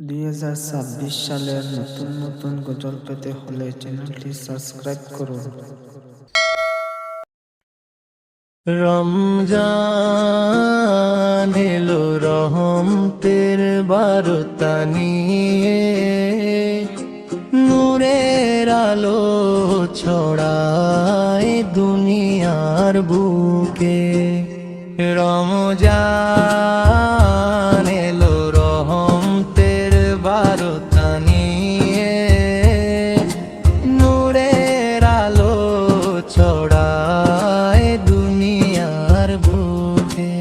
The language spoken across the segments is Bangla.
2026 সালের নতুন নতুন গজল পেতে হলে চ্যানেলটি সাবস্ক্রাইব করুন। রমজান এলো রহমতের বারতা নিয়ে, নূরের আলো ছড়ায় দুনিয়ার বুকে। রমজান এলো রহমতের বারতা নিয়ে, নূরের আলো ছড়ায় দুনিয়ার বুকে।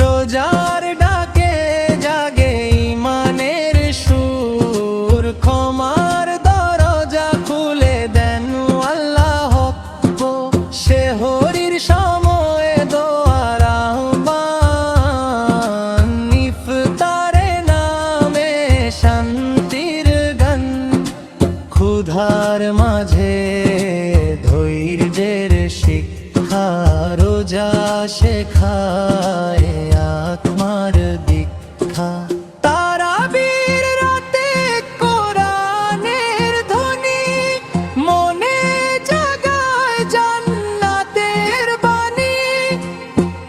রোজার ডাকে জাগে ইমানের সুর, ক্ষমার দরজা খুলে দেন আল্লাহ। সেহরির সময় দোয়ার আহ্বান, ইফতারে নামে শান্তির গান। ক্ষুধার মাঝে ধৈর্যের শিক্ষা, রোজা শেখায় আত্মার দীক্ষা। তারাবির রাতে কোরআনের ধ্বনি, মনে জাগায় জান্নাতের বাণী।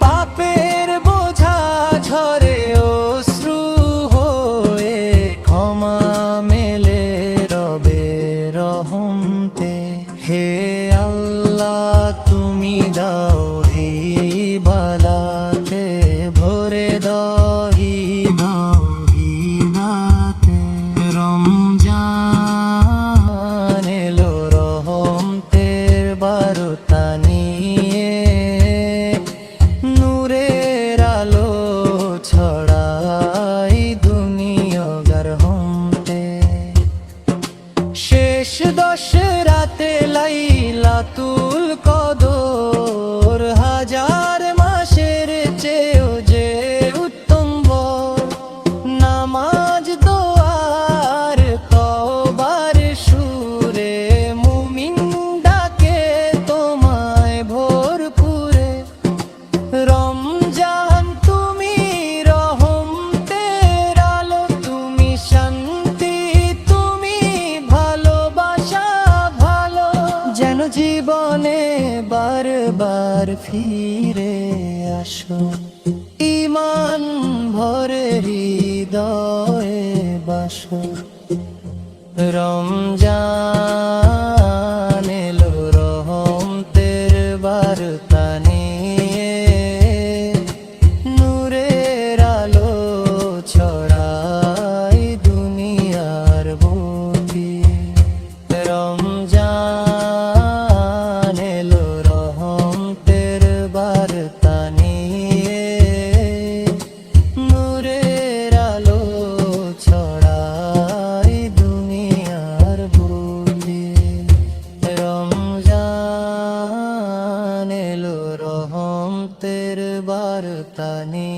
পাপের বোঝা ঝরে অশ্রু হয়ে, ক্ষমা মেলে রবের রহমতে। হে আল্লাহ তুমি দাও হিবালাতে, ভরে দাও হিবাতে। রমজান এলো রহমতের বারতা নিয়ে, নূরের আলো ছড়াই দুনিয়ার হমতে। শেষ 10 রাতে লাইলাতুল কদর, হাজার মাসের চেয়েও যে উত্তম বর। নামাজ দোয়ার তওবার সুরে, মুমিন ডাকে তোমায় ভরপুরে। রমজান তুমি রহমতের আলো, তুমি শান্তি, তুমি ভালোবাসা। ভালো যেন জীবনে বারবার ফিরে আসো, ঈমান ভরে হৃদয়ে বাসো। রমজান এলো রহমতের বারতা নিয়ে, নূরের আলো ছড়াই দুনিয়ার বুকে। রমজান এলো রহমতের বারতা নিয়ে, নূরের আলো ছড়াই দুনিয়ার বুকে। রমজান এলো রহমতের বারতা নিয়ে।